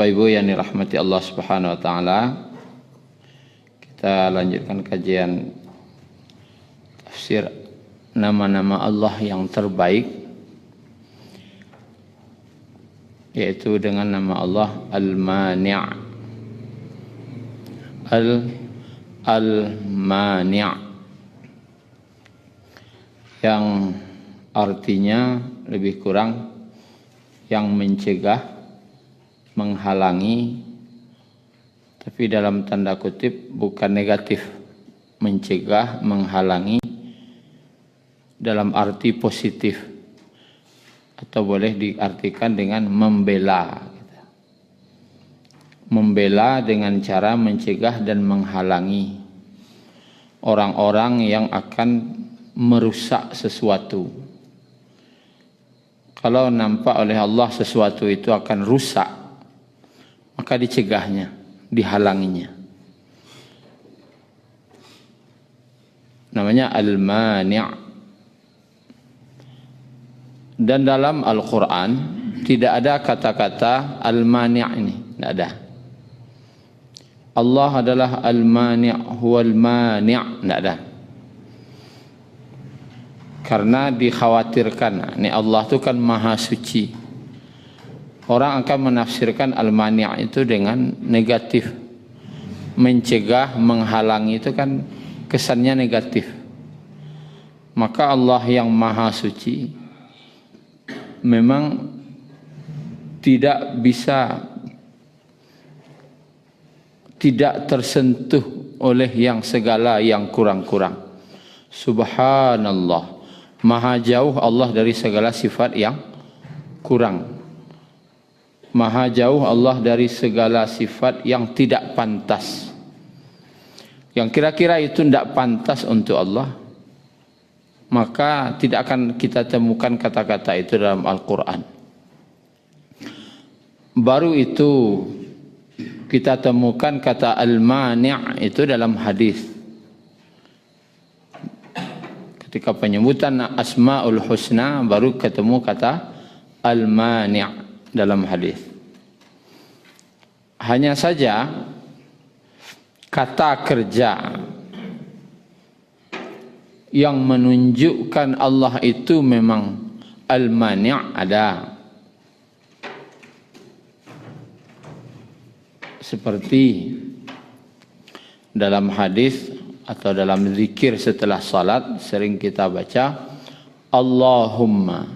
Bapak Ibu yang dirahmati Allah Subhanahu wa taala, kita lanjutkan kajian tafsir nama-nama Allah yang terbaik, yaitu dengan nama Allah Al-Mani'. Al-Mani' yang artinya lebih kurang yang mencegah, menghalangi, tapi dalam tanda kutip bukan negatif. Mencegah, menghalangi dalam arti positif, atau boleh diartikan dengan membela. Membela dengan cara mencegah dan menghalangi orang-orang yang akan merusak sesuatu. Kalau nampak oleh Allah sesuatu itu akan rusak, maka dicegahnya, dihalanginya. Namanya Al-Mani'. Dan dalam Al-Quran tidak ada kata-kata Al-Mani' ini, tidak ada. Allah adalah Al-Mani', huwal Mani', tidak ada. Karena dikhawatirkan, ini Allah itu kan maha suci. Orang akan menafsirkan Al-Mani' itu dengan negatif. Mencegah, menghalangi itu kan kesannya negatif. Maka Allah yang maha suci memang tidak bisa, tidak tersentuh oleh yang segala yang kurang-kurang. Subhanallah, maha jauh Allah dari segala sifat yang kurang. Maha jauh Allah dari segala sifat yang tidak pantas, yang kira-kira itu tidak pantas untuk Allah. Maka tidak akan kita temukan kata-kata itu dalam Al-Quran. Baru itu kita temukan kata Al-Mani' itu dalam hadis. Ketika penyebutan Asmaul Husna baru ketemu kata Al-Mani' dalam hadis. Hanya saja kata kerja yang menunjukkan Allah itu memang Al-Mani' ada. Seperti dalam hadis atau dalam zikir setelah salat sering kita baca, Allahumma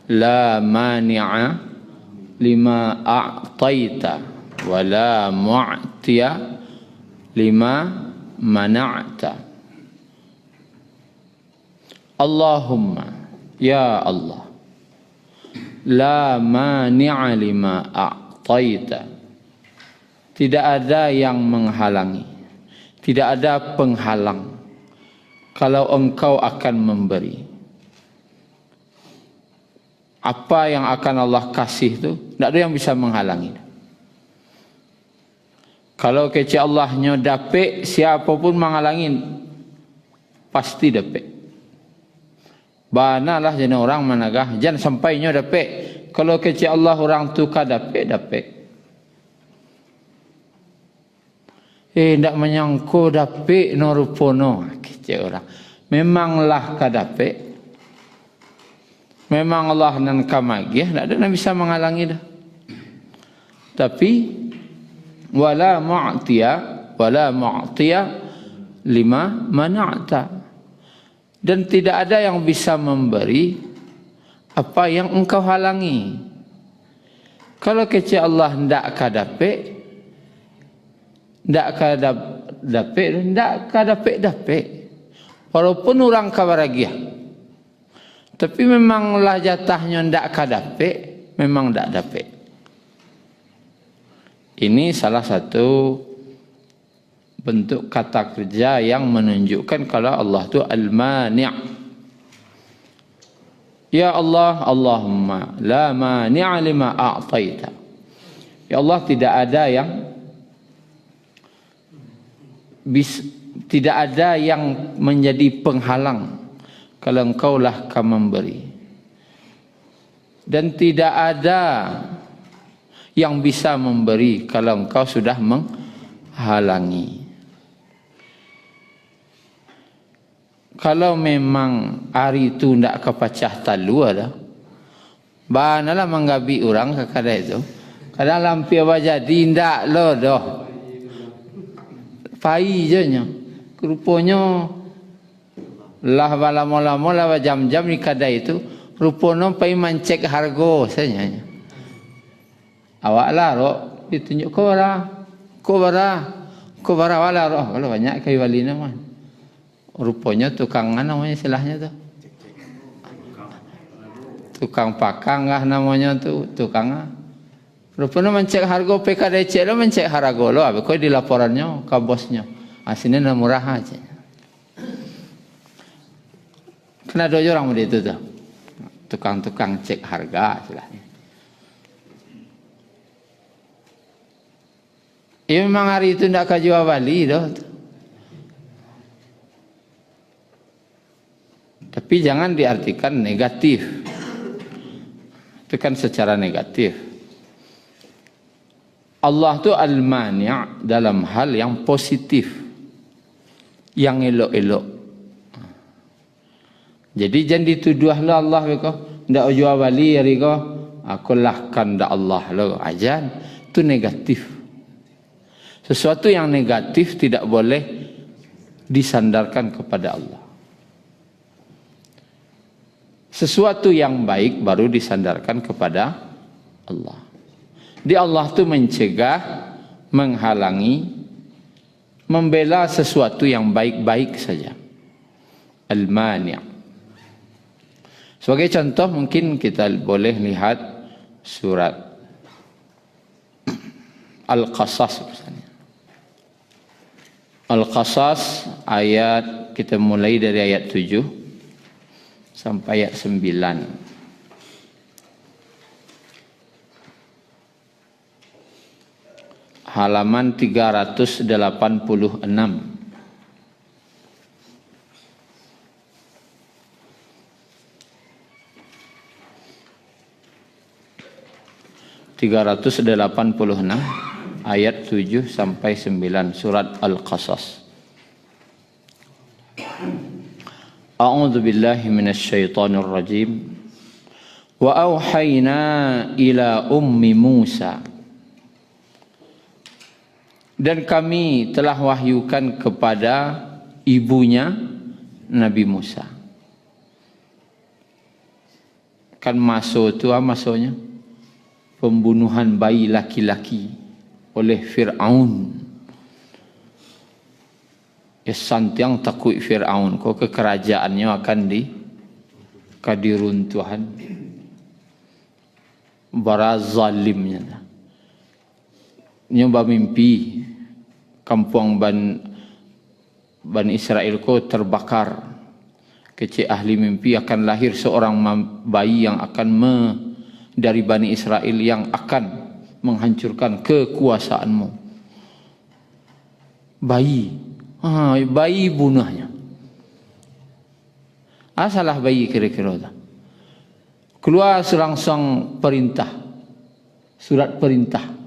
la mani'a lima a'taita wa la mu'tiya lima mana'ta. Allahumma, ya Allah, la mani'a lima a'taita, tidak ada yang menghalangi, tidak ada penghalang kalau engkau akan memberi. Apa yang akan Allah kasih itu tidak ada yang bisa menghalangi. Kalau kecil Allahnya dapat, siapapun menghalangin pasti dapat. Banalah jenis orang managah, jangan sampainya dapat. Kalau kecil Allah orang tu ka dapat. Tidak menyangko dapat norupono kecil orang. Memanglah ka dapat. Memang Allah nan kamagih, tidak ada yang bisa menghalangi dah. Tapi wala mu'tiya lima mana'ta. Dan tidak ada yang bisa memberi apa yang engkau halangi. Kalau kecil Allah tidak kadape, tidak kadape. Walaupun orang kabaragia, tapi memanglah jatahnya tidak kadape, memang tidak dape. Ini salah satu bentuk kata kerja yang menunjukkan kalau Allah itu Al-Mani'. Ya Allah, Allahumma la mani'a lima a'taita. Ya Allah, tidak ada yang menjadi penghalang kalau engkaulah ka memberi. Dan tidak ada yang bisa memberi kalau engkau sudah menghalangi. Kalau memang hari itu tidak kepecah talu ada, banalah menggabi orang ke kada itu. Kadang lampi apa jadi tidak lo doh. Pai je nya. Rupanya lah lama-lama lah jam-jam di kada itu rupanya pai mancek harga saja. Awak lah roh ditunjuk kau bara wala roh kalau banyak kayu wali nama. Rupanya tukangan namanya istilahnya tu. Tukang pakang lah namanya tu, tukang. Rupanya mencek harga PKDC lo mencek harga lo, apa kau di laporannya ke bosnya. Asinnya murah aja. Kena ada orang begitu tu. Tukang-tukang cek harga istilahnya. Ya memang hari itu tidak kajual wali doh. Tapi jangan diartikan negatif. Itu kan secara negatif. Allah tu al-mani' dalam hal yang positif. Yang elok-elok. Jadi jangan dituduhlah Allah beko. Ndak jual wali hari ko. Aku lahkan dak Allah lo. Ajan. Itu negatif. Sesuatu yang negatif tidak boleh disandarkan kepada Allah. Sesuatu yang baik baru disandarkan kepada Allah. Di Allah tu mencegah, menghalangi, membela sesuatu yang baik-baik saja. Al-mani'. Sebagai contoh mungkin kita boleh lihat surat Al-Qasas misalnya. Al-Qasas ayat, kita mulai dari ayat 7 sampai ayat 9. Halaman 386. 386 ayat 7 sampai 9 surat Al-Qasas. A'udzu billahi minasy syaithanir rajim. Wa auhayna ila ummi Musa. Dan kami telah wahyukan kepada ibunya Nabi Musa. Kan masuk tu masuknya pembunuhan bayi laki-laki oleh Fir'aun. Ya santiang takut Fir'aun kau kekerajaannya akan diruntuhan. Bara zalimnya. Nyoba mimpi kampung Ban Israel ko terbakar. Kecil ahli mimpi akan lahir seorang bayi yang akan dari Bani Israel yang akan menghancurkan kekuasaanmu. Bayi bunuhnya. Asalah bayi kira-kira tu. Keluar serangsang perintah. Surat perintah.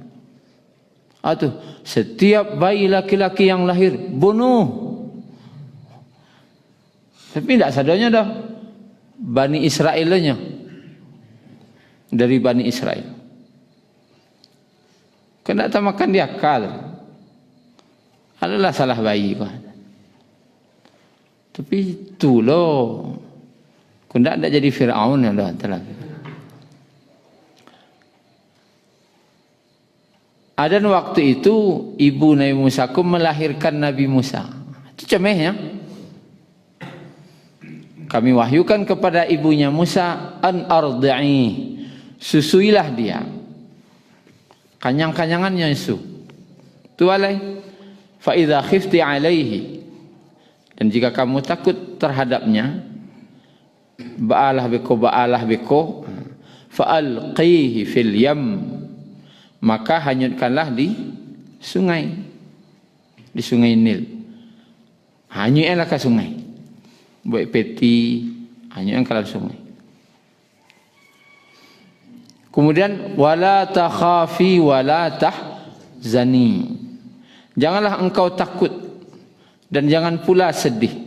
Setiap bayi laki-laki yang lahir bunuh. Tapi tidak sadarnya dah Bani Israelnya dari Bani Israel. Kena tak makan dia akal. Adalah salah bayi kau. Tapi tu loh. Kau tak jadi Fir'aun dah telah. Ada waktu itu ibu Nabi Musa melahirkan Nabi Musa. Itu cemehnya. Kami wahyukan kepada ibunya Musa an ardi'i. Susuilah dia. Kanyang-kanyangannya isu. Tu alai. Fa idza khifti alaihi. Dan jika kamu takut terhadapnya, ba'alah biko fa'alqihi fil yam. Maka hanyutkanlah di sungai. Di sungai Nil. Hanyutkanlah ke sungai. Buat peti, hanyutkan ke sungai. Kemudian wala takhafi wala tahzani. Janganlah engkau takut dan jangan pula sedih.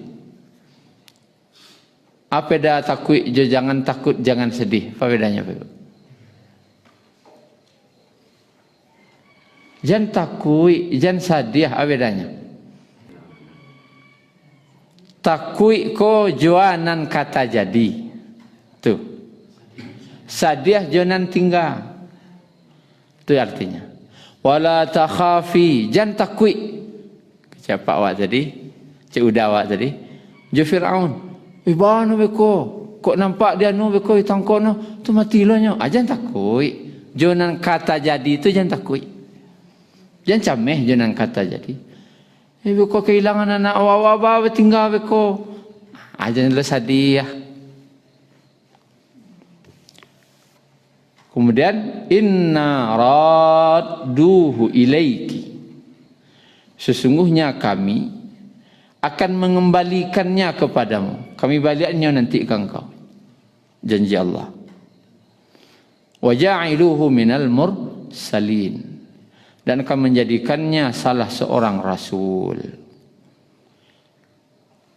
Apa dah takut, jangan takut, jangan sedih. Apa bedanya? Jangan takut, jangan sedih. Apa bedanya? Takut ko juanan kata jadi. Tu. Sedih jangan tinggal. Tu artinya. Wala takhafi, jangan takut. Siapa awak tadi? Cik Uda awak tadi. Jo Fir'aun. Ibanu beko, kok nampak dia nu beko tangkok no, tu mati lo nyo. Jangan takut. Jangan kata jadi itu jangan takut. Jangan cameh jangan kata jadi. Beko kehilangan anak awak-awak tinggal beko. Janganlah sedih ya. Kemudian inna radduhu ilaiki. Sesungguhnya kami akan mengembalikannya kepadamu. Kami baliknya nanti ke engkau. Janji Allah. Wa ja'iluhu minal mursalin. Dan akan menjadikannya salah seorang rasul.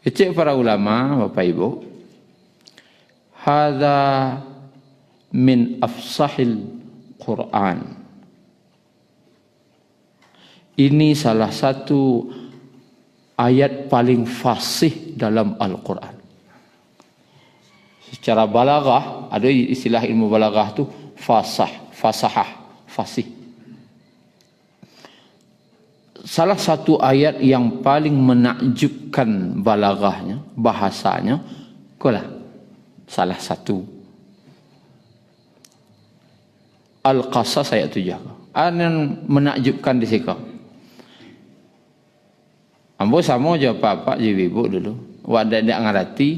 Cik para ulama, Bapak Ibu. Hadza min afsahil Quran. Ini salah satu ayat paling fasih dalam Al-Quran. Secara balaghah, ada istilah ilmu balaghah tu fasahah, fasih. Salah satu ayat yang paling menakjubkan balaghahnya, bahasanya, itulah salah satu. Al-Qasas ayat 7. Yang menakjubkan di situ. Ambo sama je apa-apa je ibu dulu. Wadah tidak ngerti,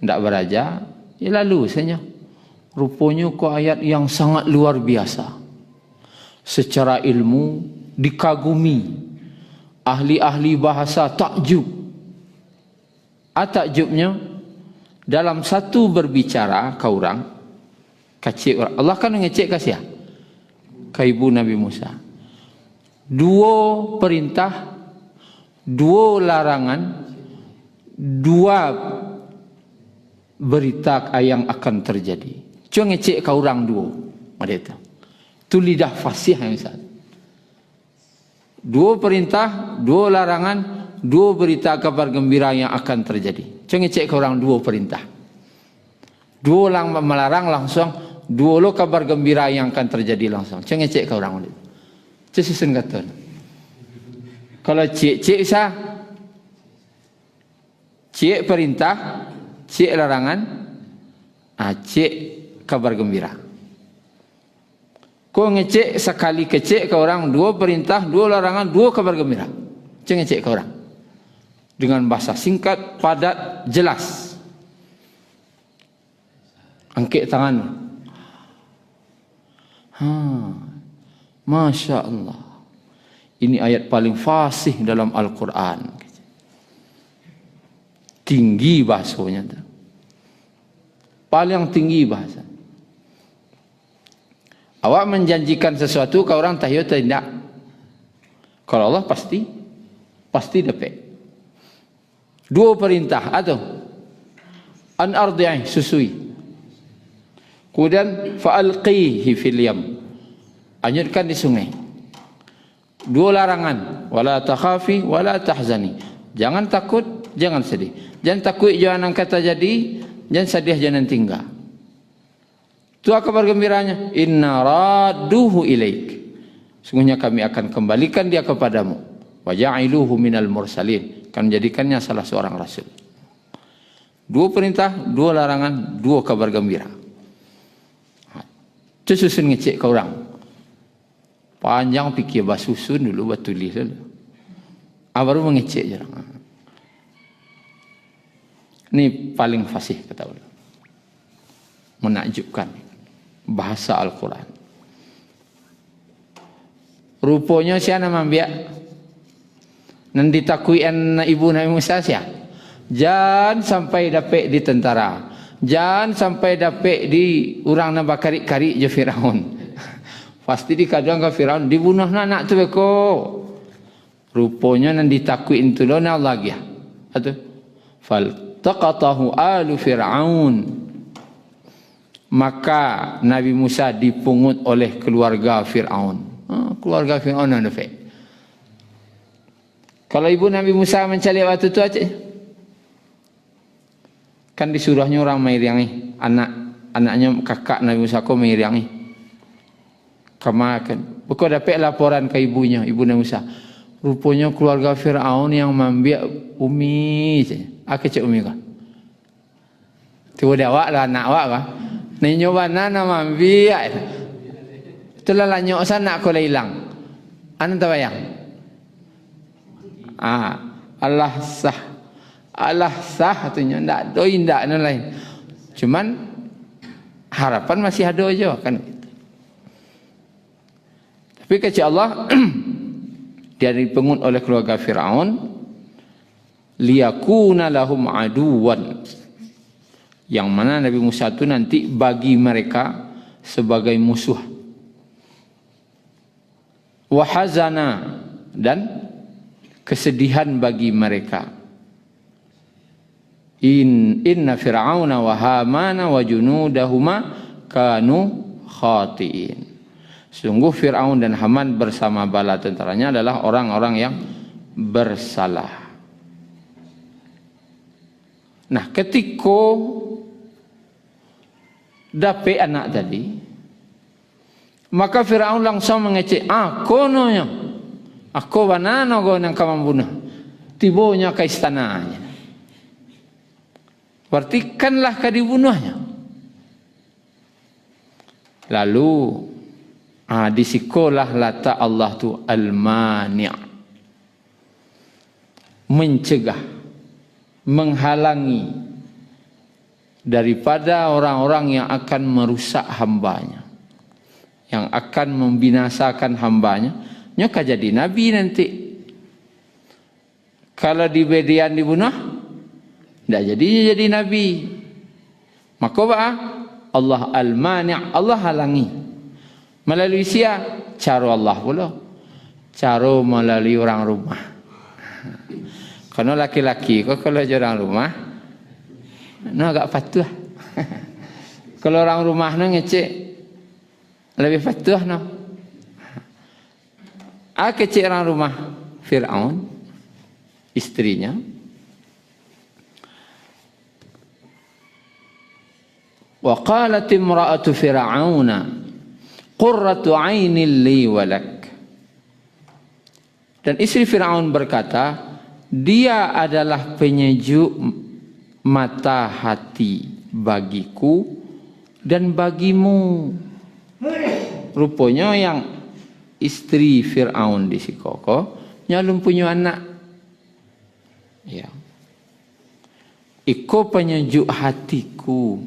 tidak beraja, ya lalu saja. Rupanya kok ayat yang sangat luar biasa. Secara ilmu dikagumi. Ahli-ahli bahasa takjub. Takjubnya dalam satu berbicara kau orang, kacik orang. Allah kan ngecek kasih ya. Ke ibu Nabi Musa. 2 perintah, 2 larangan, 2 berita yang akan terjadi. Cuma ngecek ke orang 2. Ada itu lidah fasih yang misal. 2 perintah, 2 larangan, 2 berita kabar gembira yang akan terjadi. Cuma ngecek ke orang 2 perintah. 2 melarang langsung, 2 lo kabar gembira yang akan terjadi langsung. Cuma ngecek ke orang. Itu susun kata. Kalau cik sah, cik perintah, cik larangan, cik kabar gembira. Kau ngecek sekali kecek ke orang 2 perintah, 2 larangan, 2 kabar gembira. Cik ngecek ke orang. Dengan bahasa singkat, padat, jelas. Angkat tangan. Masya Allah. Ini ayat paling fasih dalam Al-Quran. Tinggi bahasanya. Paling tinggi bahasa. Awak menjanjikan sesuatu ke orang tahu tidak. Kalau Allah pasti dapat. 2 perintah atau an ardi'i susui. Kemudian fa'alqihi fil yam. Anyutkan di sungai. 2 larangan, wala takhafi wala tahzani. Jangan takut, jangan sedih. Jangan takut jangan kata jadi, jangan sedih jangan tinggal. Itu kabar gembiranya, inna radduhu ilaik. Sungguhnya kami akan kembalikan dia kepadamu. Wa ja'iluhu minal mursalin. Akan menjadikannya salah seorang rasul. 2 perintah, 2 larangan, 2 kabar gembira. Itu susun ngecek ke orang. Panjang fikir basusun dulu, batulis dulu. Baru mengecek je. Ini paling fasih kata Allah. Menakjubkan bahasa Al-Quran. Rupanya siapa nama biak? Nanti takuian ibu Nabi Musa siapa? Jangan sampai dapat di tentara. Jangan sampai dapat di orang nak bakarik-karik je Firaun. Pasti dikadang ke Firaun dibunuh anak tu beko. Rupanya nan ditakuin tu lo nak lagi. Atu. Faltaqatahu alu Firaun. Maka Nabi Musa dipungut oleh keluarga Firaun. Keluarga Firaun ada fek. Kalau ibu Nabi Musa mencari waktu tu aja. Kan disuruhnya orang mengiriangi anaknya kakak Nabi Musa ko mengiriangi. Kemakan. Bukan dapat laporan ke ibunya, ibu Nabi Musa. Rupanya keluarga Firaun yang membiak Umi je. Aku cek Umi kah? Tiba dah lah anak awak kah? Ni nyoba nana membiak. Itulah lah nyok sana aku hilang. Anu tak bayang? Allah sah katanya ndak doi ndak lain. Cuman harapan masih ada aja kan. Tapi kata Allah dia dipungut oleh keluarga Firaun liyakuna lahum aduwan. Yang mana Nabi Musa itu nanti bagi mereka sebagai musuh. Wahazana dan kesedihan bagi mereka. Inna Fir'auna wa Hamana wa junudahuma kanu khatiin. Sungguh Fir'aun dan Haman bersama bala tentaranya adalah orang-orang yang bersalah. Nah, ketika dapat anak tadi, maka Fir'aun langsung mengecek, kononya, aku banana go nang kamambunuh. Tibonya ke istananya. Berarti kanlah dibunuhnya. Lalu disikolah lata Allah tu al-mani', mencegah, menghalangi daripada orang-orang yang akan merusak hambanya, yang akan membinasakan hambanya. Nyoka jadi nabi nanti. Kalau di Bedian dibunuh, tidak jadi nabi. Maka apa? Allah al-mani', Allah halangi. Melalui siapa? Cara Allah pula. Cara melalui orang rumah. Kalau laki-laki, kalau orang rumah, agak patuh. Kalau orang rumah ngecek, lebih patuh no. Kecek orang rumah Fir'aun, istrinya. Wa qalat imra'atu fir'auna qurratu 'ainin li wa lak. Dan istri Firaun berkata, dia adalah penyejuk mata hati bagiku dan bagimu. Rupanya yang istri Firaun di Sikoko nyalum punya anak. Ya. Iko penyejuk hatiku.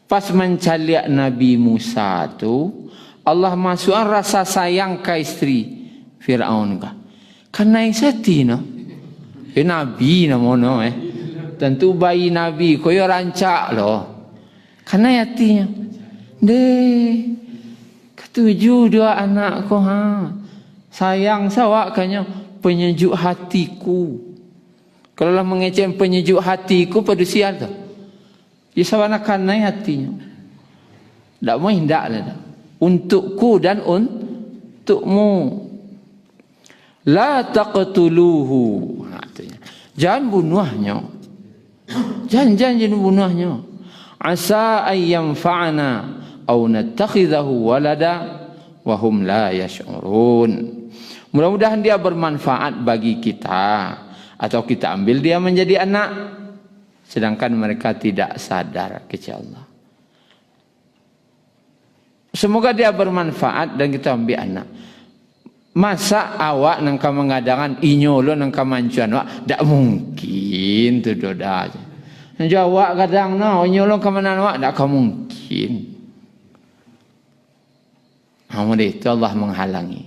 Pas mencaliak Nabi Musa tu, Allah masukkan rasa sayang ke istri Firaun kah? Karena yang seti no. Nabi namono Tentu bayi Nabi koyo rancak loh. Karena hatinya. Ketujuh dua anakku sayang sawak kanya penyejuk hatiku. Kalau lah mengecek penyejuk hatiku pada sial tu. Ya sawana karena hatinya. Tak mau hendak lah. Untukku dan untukmu. La taqtuluhu. Jangan bunuhnya. Jangan bunuhnya. Asa ayyam fa'ana au natakhidahu walada wa hum la yash'urun. Mudah-mudahan dia bermanfaat bagi kita atau kita ambil dia menjadi anak sedangkan mereka tidak sadar kepada Allah. Semoga dia bermanfaat dan kita ambil anak. Masa awak nangka mengadakan inyolo nangka mancuan awak, tak mungkin tu doda aja. Jawab kadang no inyolo ke mana awak, tak mungkin. Namun itu Allah menghalangi.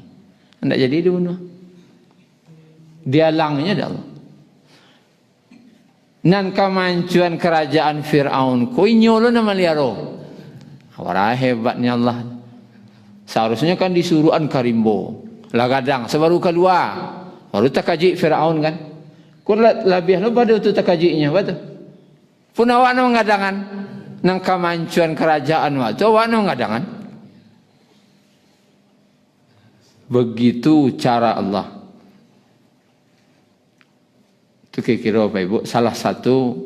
Tidak jadi dibunuh. Dia langnya dah Allah. nan kemancuan kerajaan Fir'aun ko inyolo na maliaro. Wala hebatnya Allah. Seharusnya kan disuruhan karimbo. Lagadang sebaru keluar. Baru takaji Fir'aun kan. Kun lebih lo pada tu takajinya betul. Pun awak no ngadangan nang kemancuan kerajaan waktu awak no ngadangan. Begitu cara Allah. Itu kira-kira Bapak Ibu salah satu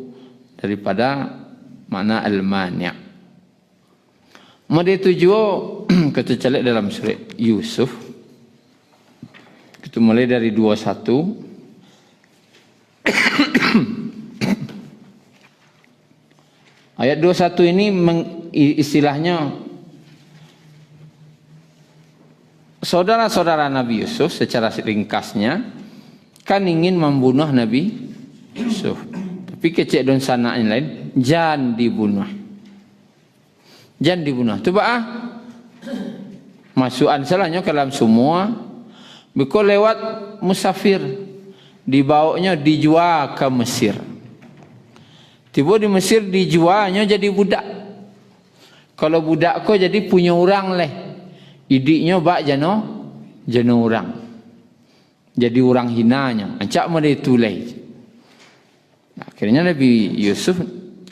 daripada makna al-mani'. Mari tujuh kita calik dalam surat Yusuf. Kita mulai dari 21. Ayat 21 ini istilahnya saudara-saudara Nabi Yusuf secara ringkasnya kan ingin membunuh Nabi Yusuf. Tapi kecek don sana yang lain, jangan dibunuh. Jangan dibunuh. Coba masukan salahnya ke dalam semua. Biko lewat musafir. Dibawanya dijual ke Mesir. Tiba di Mesir dijualnya jadi budak. Kalau budak ko jadi punya orang leh. Idiknya bak jano orang. Jadi orang hinanya. Ancak mereka tulai. Akhirnya Nabi Yusuf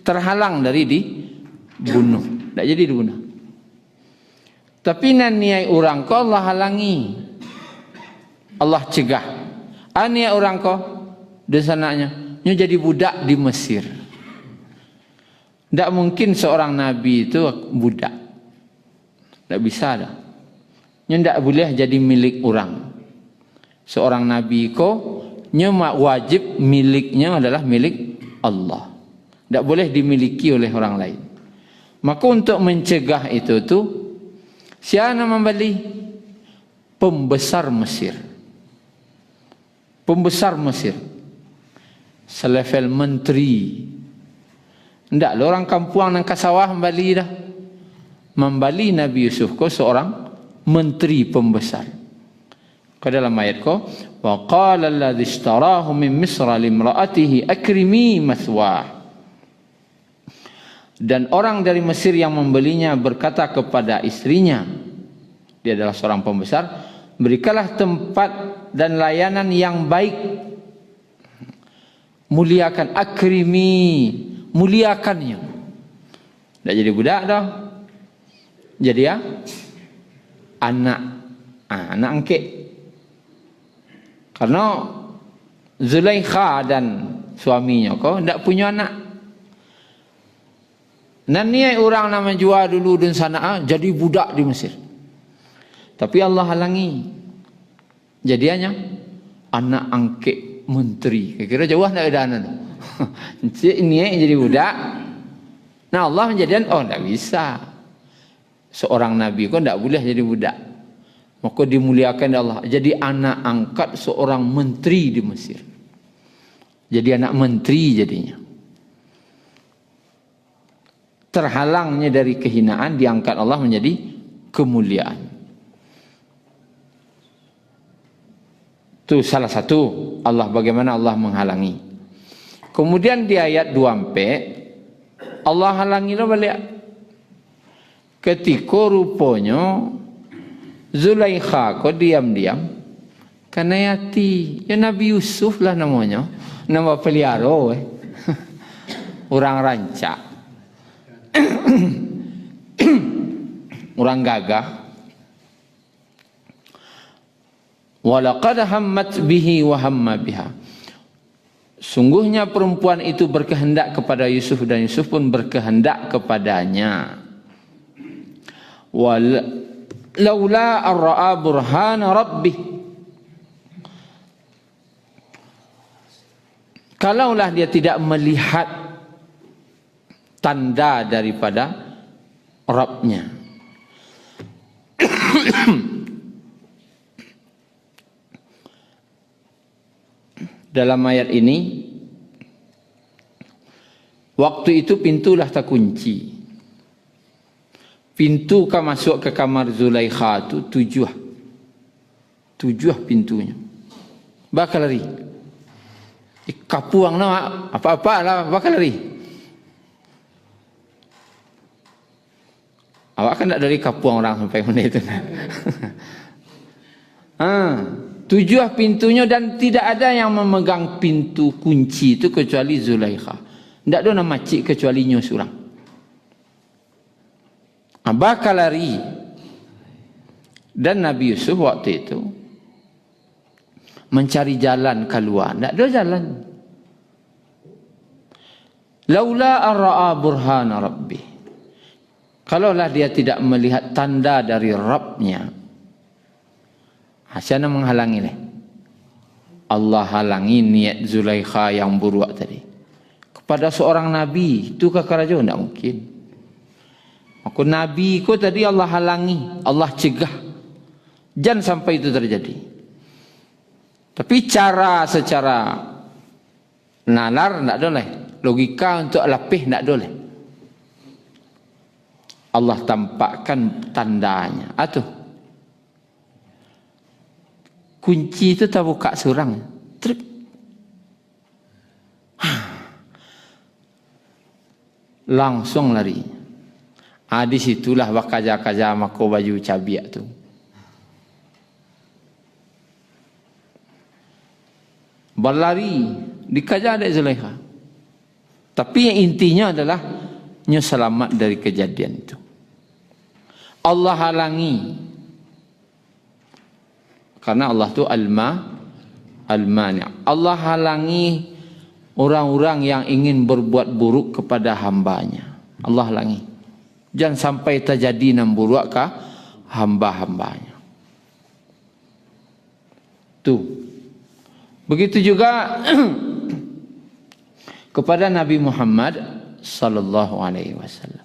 terhalang dari dibunuh. Tak jadi dibunuh. Tapi niat orang ko Allah halangi. Allah cegah. Niat orang ko di sananya. Nya jadi budak di Mesir. Tak mungkin seorang Nabi itu budak. Tak bisa dah. Nya tak boleh jadi milik orang. Seorang Nabi ko nya wajib miliknya adalah milik Allah. Tak boleh dimiliki oleh orang lain. Maka untuk mencegah itu tu siapa membeli? Pembesar Mesir. Pembesar Mesir. Selevel menteri. Tidak, orang kampung nang kasawah membeli dah. Membeli Nabi Yusuf ko seorang menteri pembesar. Ke dalam ayat ko, wa qala alladhi ishtarahu min Misra limra'atihi akrimi mathwah. Dan orang dari Mesir yang membelinya berkata kepada istrinya, dia adalah seorang pembesar, berikanlah tempat dan layanan yang baik. Muliakan, akrimi, muliakannya. Tak jadi budak dah. Jadi anak angkit. Karena Zulaikha dan suaminya kau tak punya anak. Dan ni orang nama jual dulu dan sana jadi budak di Mesir. Tapi Allah halangi. Jadinya anak angkit menteri. Kira-kira jauh tak ada anak. Ini jadi budak. Nah Allah menjadikan tak bisa. Seorang Nabi kau tak boleh jadi budak. Maka dimuliakan Allah. Jadi anak angkat seorang menteri di Mesir. Jadi anak menteri jadinya. Terhalangnya dari kehinaan diangkat Allah menjadi kemuliaan. Itu salah satu Allah bagaimana Allah menghalangi. Kemudian di ayat 2 Allah halangi lo balik. Ketika rupanya Zulaikha kau diam-diam kanayati ya Nabi Yusuf lah namanya, nama pelihara orang rancak. Orang gagah. Walaqad hammat bihi wa hamma biha. Sungguhnya perempuan itu berkehendak kepada Yusuf dan Yusuf pun berkehendak kepadanya. Laula ar-ra'a burhana rabbih. Kalaulah dia tidak melihat tanda daripada Rabbnya. Dalam ayat ini, waktu itu pintulah terkunci. Pintu kan masuk ke kamar Zulaikha itu 7 pintunya. Bakal lari. Kapuang nama apa-apa lah, bakal lari. Awak kan tak dari kapuang orang sampai mana itu. Tujuh pintunya dan tidak ada yang memegang pintu kunci itu kecuali Zulaikha. Tidak ada nama cik kecuali nyo seorang. Bakal lari. Dan Nabi Yusuf waktu itu mencari jalan keluar. Tak ada jalan. Laula ar-ra'a burhana rabbi. Kalaulah dia tidak melihat tanda dari Rabbnya. Siapa menghalangi ni? Allah halangi niat Zulaikha yang buruk tadi. Kepada seorang Nabi, itu ke kerajaan? Tak mungkin. Maka Nabi ko tadi Allah halangi, Allah cegah. Jangan sampai itu terjadi. Tapi cara secara nalar tak boleh. Logika untuk lapih tak boleh. Allah tampakkan tandanya. Atuh. Kunci itu tak buka seorang. Trip. Langsung lari. Di situlah wakaja-kaja mako baju cabiak tu. Berlari. Dikajar ada Zulaikha. Tapi yang intinya adalah nyo selamat dari kejadian itu. Allah halangi. Karena Allah tu al-mani'. Allah halangi orang-orang yang ingin berbuat buruk kepada hambanya. Allah halangi. Jangan sampai terjadi yang buruk ke hamba-hambanya. Tu. Begitu juga kepada Nabi Muhammad sallallahu alaihi wasallam.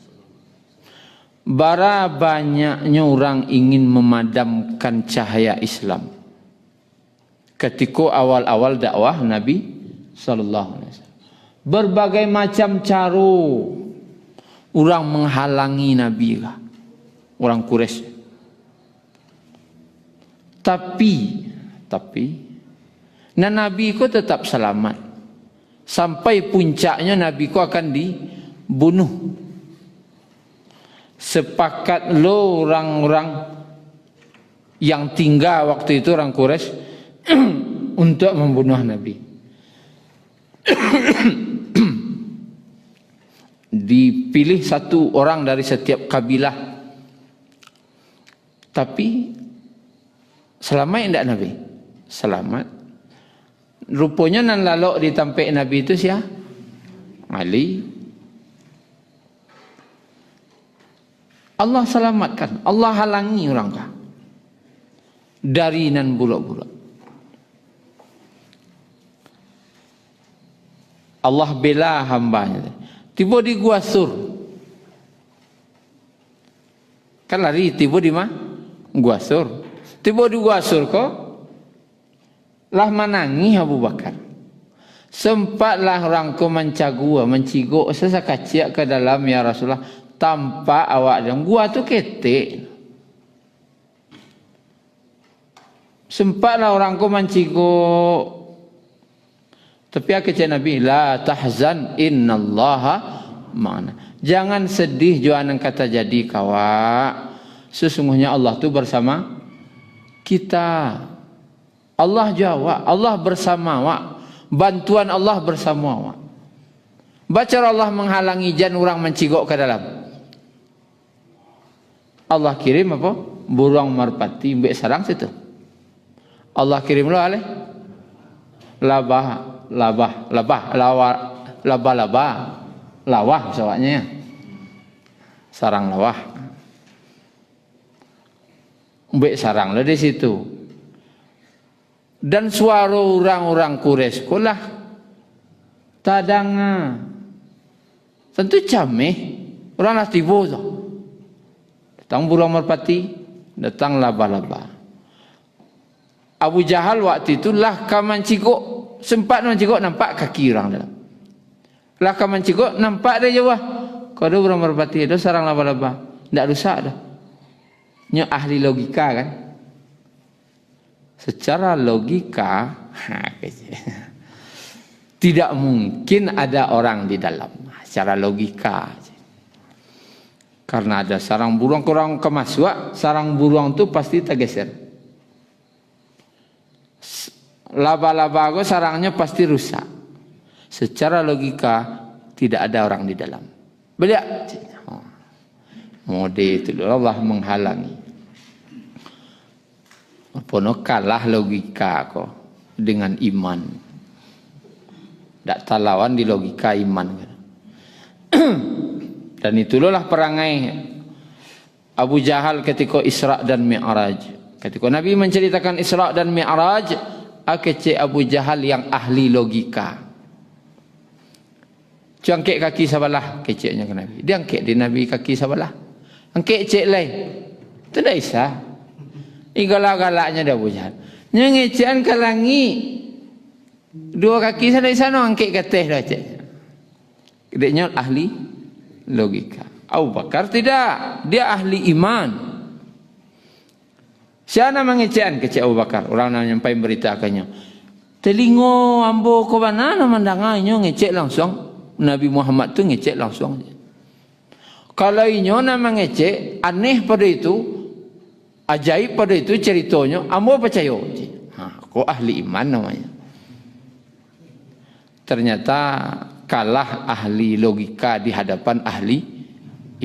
Bara banyaknya orang ingin memadamkan cahaya Islam. Ketika awal-awal dakwah Nabi sallallahu alaihi wasallam. Berbagai macam cara orang menghalangi Nabi lah. Orang Quraisy. Tapi Nabi ko tetap selamat. Sampai puncaknya Nabi ko akan dibunuh. Sepakat lo orang-orang yang tinggal waktu itu orang Quraisy untuk membunuh Nabi. Dipilih satu orang dari setiap kabilah. Tapi selamat tidak Nabi? Selamat. Rupanya nan lalok ditampik Nabi itu siapa? Ali. Allah selamatkan. Allah halangi orang kah? Dari nan bulak-bulak. Allah bela hambanya. Tiba di Gua Sur. Kan lari tiba di mana? Gua Sur. Tiba di Gua Sur kok. Lah menangi Abu Bakar. Sempatlah orang ko mencagua, menciguk sesakacik ke dalam ya Rasulullah. Tanpa awak dalam gua tu ketek. Sempatlah orang ko menciguk. Tapi akhirnya Nabi, la tahzan innallaha ma'ana. Jangan sedih jangan kata jadi kawak. Sesungguhnya Allah tu bersama kita. Allah jawab, Allah bersama awak. Bantuan Allah bersama awak. Baca Allah menghalangi jan orang mencigok ke dalam. Allah kirim apa? Burung merpati mbek sarang situ. Allah kirim lo alih. Lawah pesawatnya. Sarang lawah. Mbek sarang lo di situ. Dan suara orang-orang Quraisy kolah tadanga. Tentu cameh. Orang lah tiba tu. Datang burung merpati, datang laba-laba. Abu Jahal waktu itu lah kaman cikuk, sempat mencikuk nampak kaki orang dalam. Lah kaman cikuk nampak dia jauh. Kalau ada burung merpati, ada sarang laba-laba, tidak rusak dah. Nya ahli logika kan. Secara logika, Tidak mungkin ada orang di dalam. Secara logika. Karena ada sarang burung, kurang kemasuk, sarang burung itu pasti tergeser. Laba-laba aku sarangnya pasti rusak. Secara logika tidak ada orang di dalam. Beliau mode itu Allah menghalangi. Pono kalah logika kok dengan iman. Tak talawan di logika iman. Dan itulah perangai Abu Jahal ketika Isra dan Mi'raj. Ketika Nabi menceritakan Isra dan Mi'raj, akece Abu Jahal yang ahli logika. Angkit kaki sebelah, keceknya ke Nabi. Dia angkit di Nabi kaki sebelah. Angkit cek lain. Itu dah isah. Galak-galaknya dah Abu Jahal. Nyengecean kalangi. Dua kaki sana angkit ke teh dah cek. Dia ahli logika. Abu Bakar tidak. Dia ahli iman. Siapa mengecean kecek Abu Bakar? Orang yang nyampai beritakannya. Telingo ambo ko mana mandanganya ngecek langsung. Nabi Muhammad tu ngecek langsung. Kalau inyo nama ngecek, aneh pada itu, ajaib pada itu ceritanya, ambo percaya. Kok ahli iman namanya. Ternyata kalah ahli logika di hadapan ahli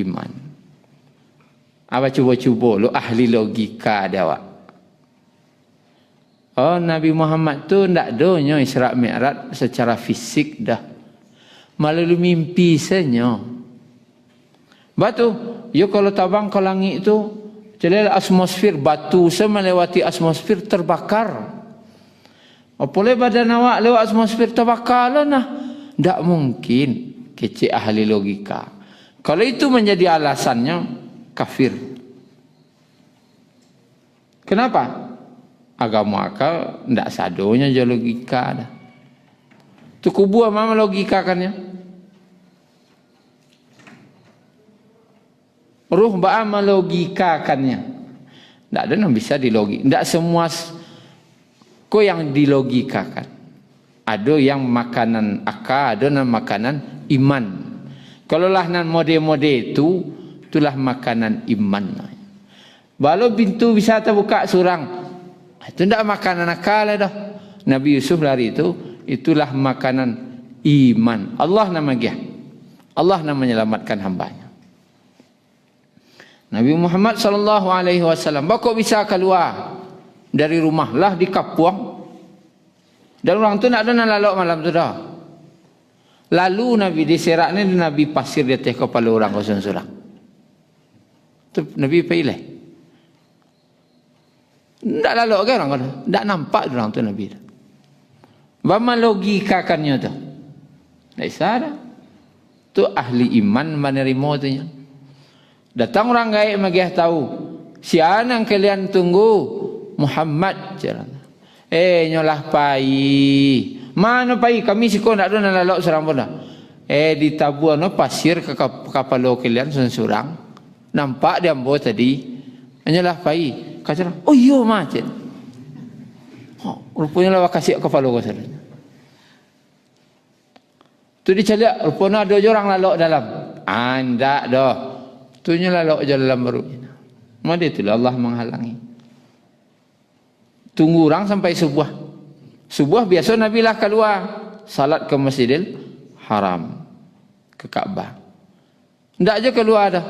iman. Apa cuba-cuba lo ahli logika dia awak. Oh, Nabi Muhammad tu ndak donya Isra Mi'raj secara fisik dah. Melalui mimpi saja. Batu, yo kalau tabang ke langit itu, celil atmosfer batu melewati atmosfer terbakar. Apalagi badan awak lewat atmosfer terbakar lah nah. Tak mungkin kecik ahli logika. Kalau itu menjadi alasannya kafir. Kenapa? Agama akal tidak sadonya je logika dah. Tu kubu apa logikakannya? Ruh ba'ama logikakannya. Tak ada yang bisa dilogik. Tak semua ko yang dilogikakan. Ada yang makanan akal, ada yang makanan iman. Kalau lah nan mode-mode itu, itulah makanan iman. Baru pintu bisa terbuka surang. Itu tidak makanan akal dah. Nabi Yusuf lari itu, itulah makanan iman. Allah nama dia. Allah nama menyelamatkan hambanya. Nabi Muhammad sallallahu alaihi wasallam kok bisa keluar dari rumah lah di kapuang. Dan orang tu nak ada nak lalok malam tu dah. Lalu Nabi diserak ni Nabi pasir di atas kepala orang kosong-sorang. Tu Nabi pilih. Tak lalok ke orang kata? Tak nampak orang tu Nabi. Bagaimana logikakannya tu? Tak isah dah. Tu ahli iman menerima tu nya. Datang orang gaib magih tahu. Siapa yang kalian tunggu? Muhammad. Nyolah pai. Mana pai? Kami siko nak ada nak lalok serang pun dah. Ditabuh no pasir ke kapal kalian seorang. Nampak dia ambo tadi. Nyolah pai. Kata oh iya macam. Rupanya lah kasih kepala kau sana. Tu dicaliak. Rupanya ada orang lalok dalam. Anda dah. Tunya lalok je dalam baru. Maka itulah Allah menghalangi. Tunggu orang sampai subuh. Subuh biasa Nabi lah keluar. Salat ke Masjidil Haram. Ke Kaabah. Tak je keluar dah.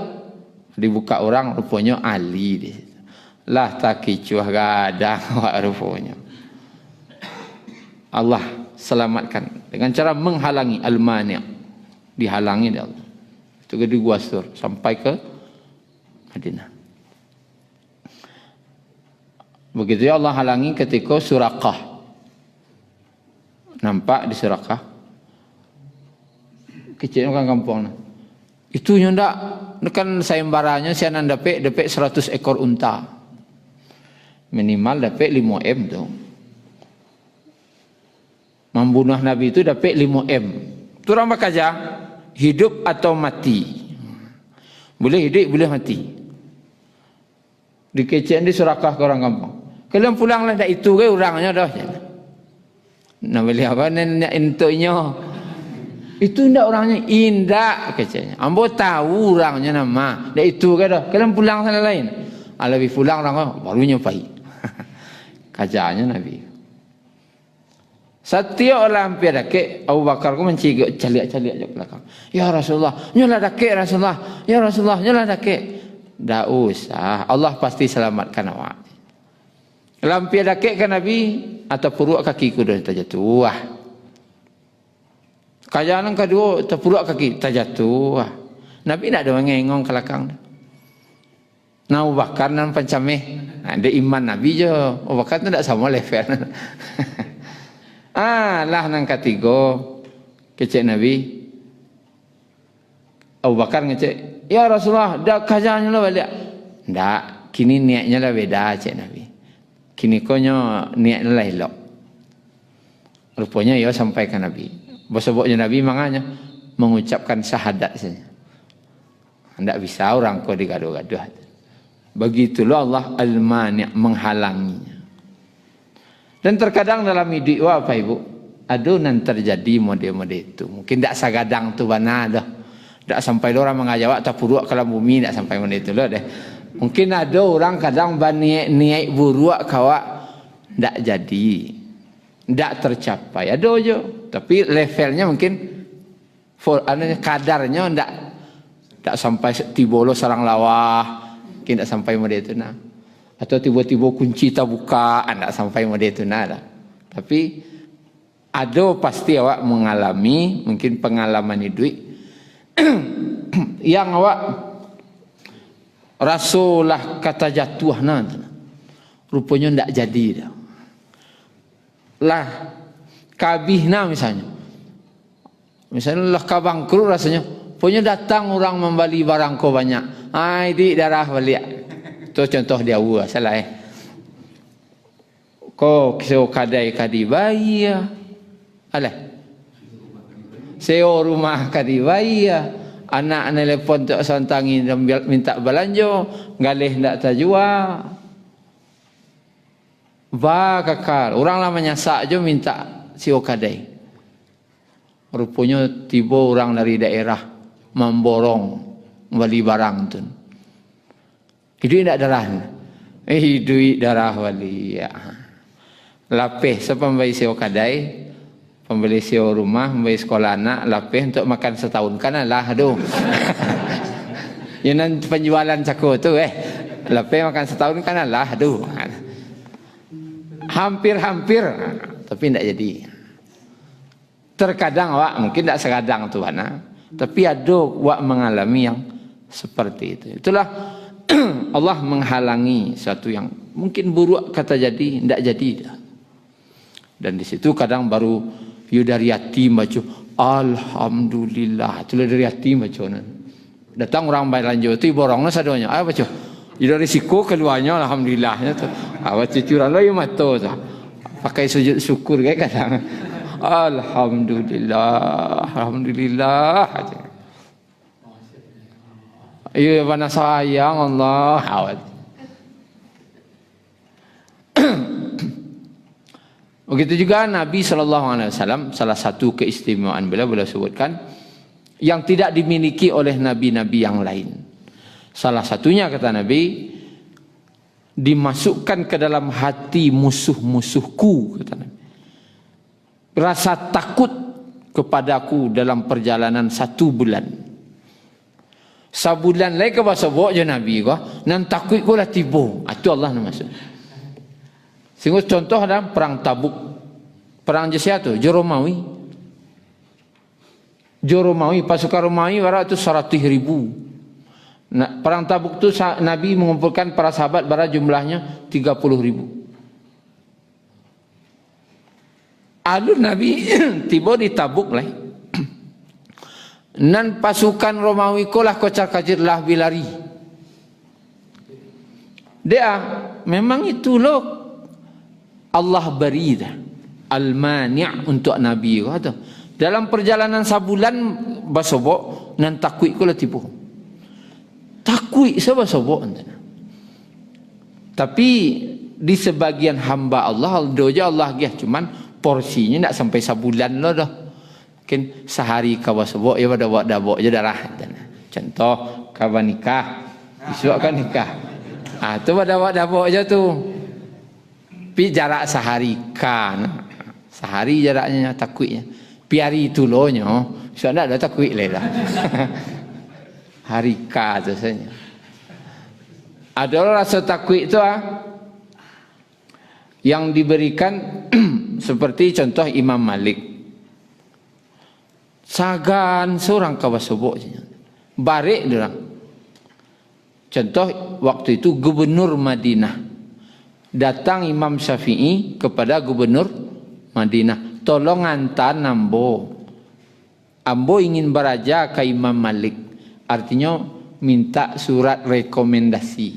Dibuka orang rupanya Ali di situ. Lah tak kicuah gadang awak rupanya. Allah selamatkan dengan cara menghalangi al-mani'. Dihalangi dia Allah. Itu ke di Gua Sur sampai ke Madinah. Begitu ya Allah halangi ketika Suraqah. Nampak di Suraqah. Kecil kan kampung. Itu ndak kan sayembaranya sianan dapat 100 ekor unta. Minimal dapat 5 M tu. Membunuh Nabi itu dapat 5 M. Tu orang bakaja hidup atau mati. Boleh hidup, boleh mati. Dikecek di Suraqah ke orang kampung. Kalian pulanglah dah itu ke orangnya dah. Nak beli apa? Nak entuknya. Itu ndak orangnya indak kecanya. Ambo tahu orangnya nama. Ndak itu ke dah. Kalian pulang sana lain. Lebih pulang orang baru nyopai. Kajanya Nabi. Setiap orang hampir dake Abu Bakar ku mencigak caliak-caliak je belakang. Ya Rasulullah, nyolah dake Rasulullah. Ya Rasulullah, nyolah dake. Ndak usah. Allah pasti selamatkan awak. Lampir dake ke Nabi atau puruk kaki ku dah terjatuh. Wah. Kajanan kedua terpuruk kaki terjatuh. Wah. Nabi nak ada mengengong ke belakang. Nah, Abu Bakar nan pancameh. Ada iman Nabi je. Abu Bakar tu tak sama level. Lah nang ketiga kecek Nabi. Abu Bakar ngecek, "Ya Rasulullah, dah kajannya lah balik." Ndak, kini niatnya lah beda cek Nabi. Kini konyo niatnya lah elok. Rupanya ya sampaikan Nabi. Bosok-bosoknya Nabi makanya mengucapkan syahadat saja. Ndak bisa orang kau digaduh-gaduh. Begitulah Allah al-mani' menghalanginya. Dan terkadang dalam hidup apa ibu? Adunan terjadi model-model itu. Mungkin tak sagadang tu bana dah. Tak sampai orang mengajawab tak buruk kalau bumi tak sampai model itu lah deh. Mungkin ada orang kadang niat buruk kawak tak jadi. Tak tercapai. Ada je. Tapi levelnya mungkin kadarnya tak sampai tibolo sarang lawah. Mungkin tak sampai model itu nah. Atau tiba-tiba kunci tak buka, tak sampai model itu nah. Tapi ada pasti awak mengalami mungkin pengalaman hidup yang awak rasulah kata jatuh nah. Rupanya tak jadi dah. Lah kabihna misalnya lah kabangkrut rasanya. Punya datang orang membeli barang kau banyak. Di darah balik. Itu contoh dia salah Kau sewa kadai kadi bayi ya. Alah. Sewa rumah kadi bayi ya. Anak nelpon tak santangi dan minta belanja, galih ndak terjual. Ba kakar, orang lah menyasak je minta sewa kadai. Rupanya tiba orang dari daerah memborong beli barang tu. Hidup tak darah. Hidup darah wali. Ya. Lapih sepembeli sewa kadai, pembeli sewa rumah, membeli sekolah anak, lapih untuk makan setahun kan lah aduh. Yang penjualan cako tu lapih makan setahun kan lah aduh. Hampir-hampir tapi tidak jadi. Terkadang awak mungkin tak sekadang tu mana, tapi ada awak mengalami yang seperti itu. Itulah Allah menghalangi satu yang mungkin buruk kata jadi tidak jadi dah. Dan di situ kadang baru you dari hati baca alhamdulillah. Itulah dari hati baca. Datang orang belanja tu borongnya sadonya. Baca. Dari risiko keluarnya alhamdulillahnya tu. Awak cucuran lo you mata tu. Pakai sujud syukur kadang. Alhamdulillah, alhamdulillah. Ya mana sayang Allah. Awat. Begitu juga Nabi SAW, salah satu keistimewaan beliau sebutkan yang tidak dimiliki oleh nabi-nabi yang lain. Salah satunya kata Nabi, dimasukkan ke dalam hati musuh-musuhku, kata Nabi. Rasa takut kepadaku dalam perjalanan 1 bulan. Sabulan lagi ke bahasa bawa je Nabi ko, nan takut ko lah tiba. Itu Allah nak masuk. Sehingga contoh dalam perang Tabuk, perang Jasiah tu, Romawi. Romawi, pasukan Romawi barat tu 100,000. Nah, perang Tabuk tu Nabi mengumpulkan para sahabat barat jumlahnya 30,000. Alun Nabi tiba di Tabuk lah. Nan pasukan Romawi ko lah kocar-kacir lah bilari. Dia memang itu loh Allah beri dah al-mani' untuk Nabi kata. Dalam perjalanan sabulan basobok nan takui ko lah tipu. Takui sabasobok antara. Tapi di sebagian hamba Allah doja Allah dia cuman porsinya tak sampai sebulan lo dah. Mungkin sehari kawan sebok ya pada buat dabok je darah. Contoh kawan nikah, besok kan nikah. Tu pada buat dabok je tu. Pi jarak sehari kan. Sehari jaraknya takwiknya. Pi hari itu lo nyo, so ndak ada takwik le dah. Hari ka tu saja. Ada rasa takwik tu yang diberikan seperti contoh Imam Malik. Sagan seorang kawasubuk barik dia. Contoh waktu itu gubernur Madinah. Datang Imam Syafi'i kepada gubernur Madinah. Tolong hantar ambo. Ambo ingin beraja ke Imam Malik. Artinya minta surat rekomendasi.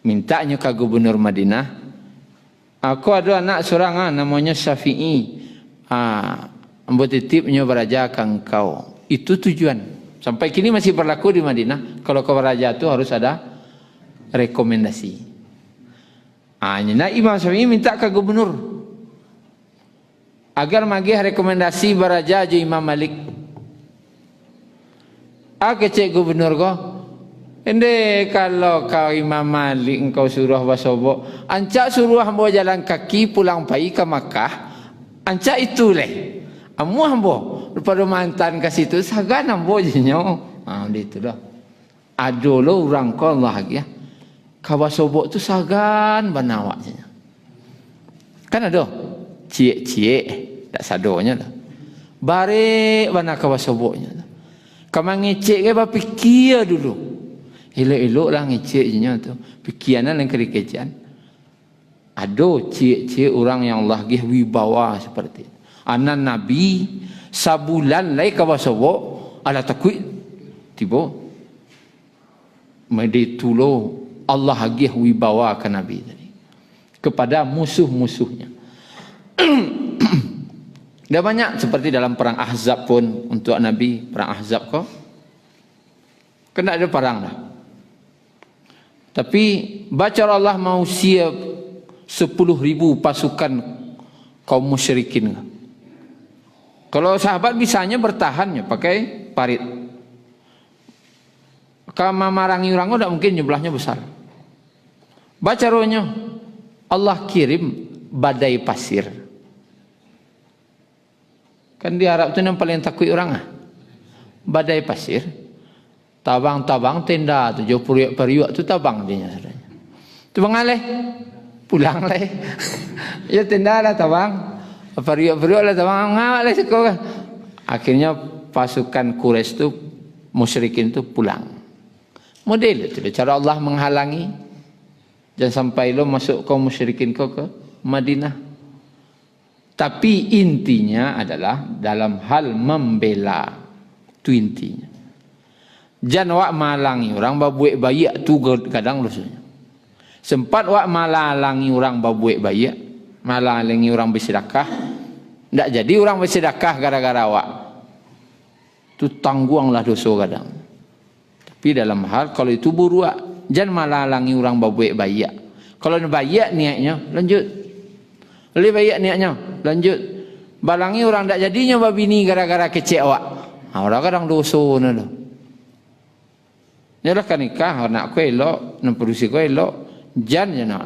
Mintanya ke gubernur Madinah. Aku ada anak seorang namanya Syafi'i. Ambo titipnya beraja ke engkau. Itu tujuan. Sampai kini masih berlaku di Madinah. Kalau kau beraja itu harus ada rekomendasi. Nah, Imam Syafi'i minta ke gubernur agar magih rekomendasi beraja je Imam Malik. Kecek gubernur ko. Ende kalau kau Imam Malik engkau suruh basobok, ancak suruh hamba jalan kaki pulang pai ke Makkah. Ancak itu leh. Amu hamba daripada mantan ke situ sagan hamba je nyo. Itu dah. Adolo orang ko Allah ya. Kawasobok tu sagan banawak je. Kan ada cie-cie tak sadonya dah. Bare bana kawasoboknya dah. Kamu ngecek ke apa fikir dulu. Elok-elok lah ngecek je tu. Fikiran yang kerikecian. Ada cik-cik orang yang Allah gih wibawa seperti itu. Anak Nabi sabulan lai kawasobok ala takwid tiba. Meditulo Allah gih wibawa ke Nabi tadi. Kepada musuh-musuhnya. Dah banyak seperti dalam perang Ahzab pun untuk Nabi, perang Ahzab kau kena ada perang dah. Tapi baca Allah mau siap 10,000 pasukan kaum musyrikin. Kalau sahabat bisanya bertahannya pakai parit. Kalau marangi orang tak mungkin jumlahnya besar. Baca rohnya Allah kirim badai pasir. Kan di Arab tu yang paling takut orang badai pasir. Tabang-tabang tenda tu jauh periuk tu tabang dia saudara. Tu bangaleh pulang leh. Ya tenda lah tabang. Periuk-periuk lah tabang ngawak lah sekolah. Akhirnya pasukan Quraisy tu musyrikin tu pulang. Model itu cara Allah menghalangi jangan sampai lo masuk kaum musyrikin kau ke Madinah. Tapi intinya adalah dalam hal membela. Itu intinya. Jangan wak malangi orang babuik bayak tu kadang dosanya. Sempat wak malangi orang babuik bayak, malangi orang bersedekah. Tak jadi orang bersedekah gara-gara wak. Tu tangguanglah dosa kadang. Tapi dalam hal kalau itu buruak, jangan malangi orang babuik bayak. Kalau bayak niatnya lanjut. Boleh bayak niatnya lanjut. Balangi orang tak jadinya babini gara-gara kecek awak. Orang kadang dosa na dah. Nyalah kan nikah anak ku elok, nan produksi ku elok, jan je nak.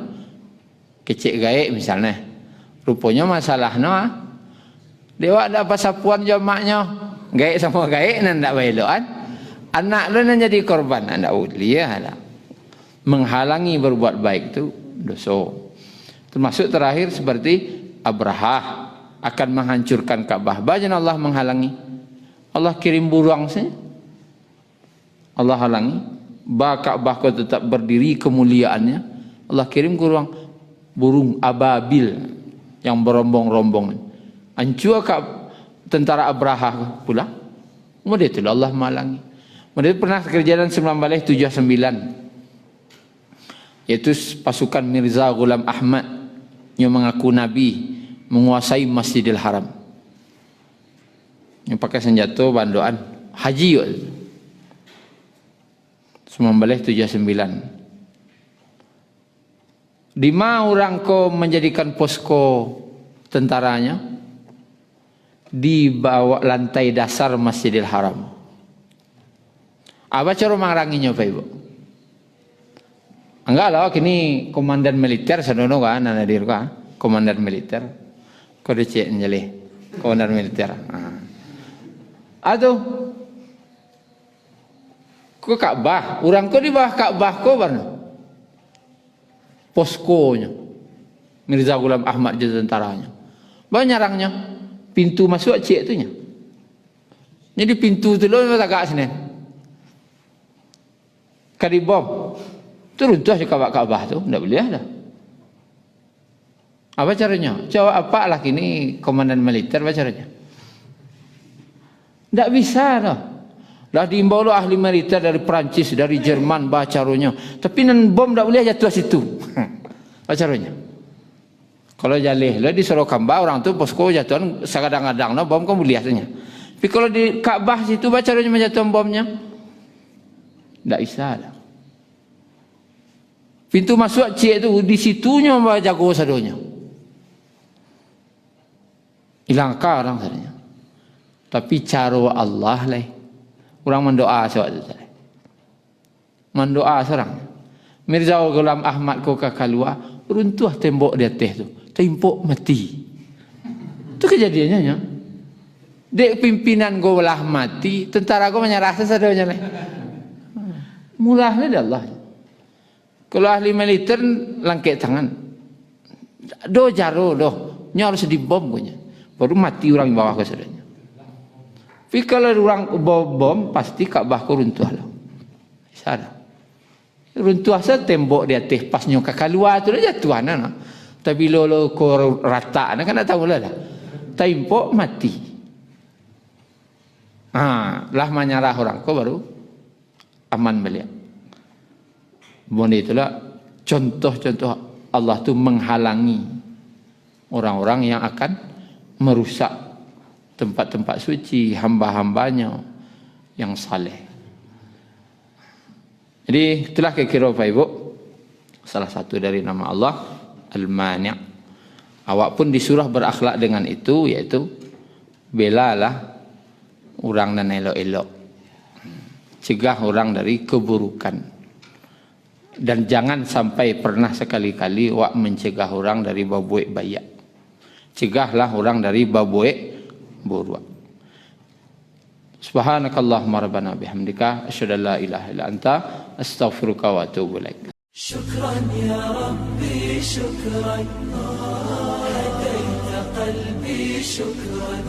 Kecek gaek misalnya. Rupanya masalah na. Dewa ada pasapuan jamaknya. Gaek sama gaek nan tak elok kan. Anak lu nan jadi korban, anak uliah lah. Menghalangi berbuat baik tu dosa. Termasuk terakhir seperti Abrahah akan menghancurkan Ka'bah. Bagaimana Allah menghalangi? Allah kirim burung saja. Allah halangi. Ka'bah kau tetap berdiri kemuliaannya. Allah kirim burung ababil yang berombong-rombong. Hancur tentara Abrahah pula. Kemudian itu Allah menghalangi. Kemudian pernah kejadian 1979. Yaitu pasukan Mirza Ghulam Ahmad yang mengaku Nabi menguasai Masjidil Haram. Yang pakai senjata bandoan haji yuk. 1979. 5 orang ko menjadikan posko tentaranya di bawah lantai dasar Masjidil Haram. Apa cara mengranginya Pak Ibu? Enggak lah, kini komandan militer sadono kan, nadir kan, komandan militer. Kode cek njeli, komandan militer. Aduh, ke Ka'bah, orang kau di bawah Ka'bah kau barno. Poskonya, Mirza Ghulam Ahmad jadi tentaranya. Bawa nyarangnya, pintu masuk cek itunya. Jadi pintu tu lo tak sini. Kadi bom, tu runtuh je Ka'bah tu, tidak boleh dah. Apa caranya? Jawab apa lah kini komandan militer, apa caranya? Tak bisa dah. Dah diimbau lo ahli militer dari Perancis, dari Jerman, bah caranya. Tapi nan bom tak boleh jatuh situ. Apa caranya? Kalau jalih lah disuruh kambah orang tu posko jatuhan sekadang-kadang no bom kan boleh katanya. Tapi kalau di Ka'bah situ bah caranya menjatuhkan bomnya? Tak bisa dah. Pintu masuk cik tu di situnya bah jago sadonya. Hilangkah orang sadonya. Tapi cara Allah lah. Orang mendoa sebab itu tadi. Mendoa seorang. Mirza Ghulam Ahmad kau keluar, runtuh tembok di atas tu. Tembok mati. Itu kejadiannya ya. Dek pimpinan kau belah mati, tentara kau menyerah sesadanya lah. Mulahnya dari Allah. Kalau ahli militer langkit tangan. Do jaro do. Nya harus dibom punya. Baru mati orang bawah ke sadanya. Tapi kalau orang bom pasti Ka'bah ku runtuh lah. Sada. Runtuh asal tembok di atas pasnya kakak luar tu dah jatuh ana. Tapi lo ko rata ana kan tak tahu lah. Tembok mati. Lah menyerah orang ko baru aman beliau. Bon itulah contoh-contoh Allah tu menghalangi orang-orang yang akan merusak tempat-tempat suci, hamba-hambanya yang saleh. Jadi itulah kira-kira Pak Ibu salah satu dari nama Allah Al-Mani'. Awak pun disuruh berakhlak dengan itu, yaitu belalah orang dan elok-elok, cegah orang dari keburukan, dan jangan sampai pernah sekali-kali awak mencegah orang dari babuik bayak. Cegahlah orang dari babuik buruk. Subhanakallahumma rabbana bihamdika asyhadu an la ilaha illa anta astaghfiruka wa atubu ilaik. Syukran ya Rabbi syukran hadaita qalbi syukran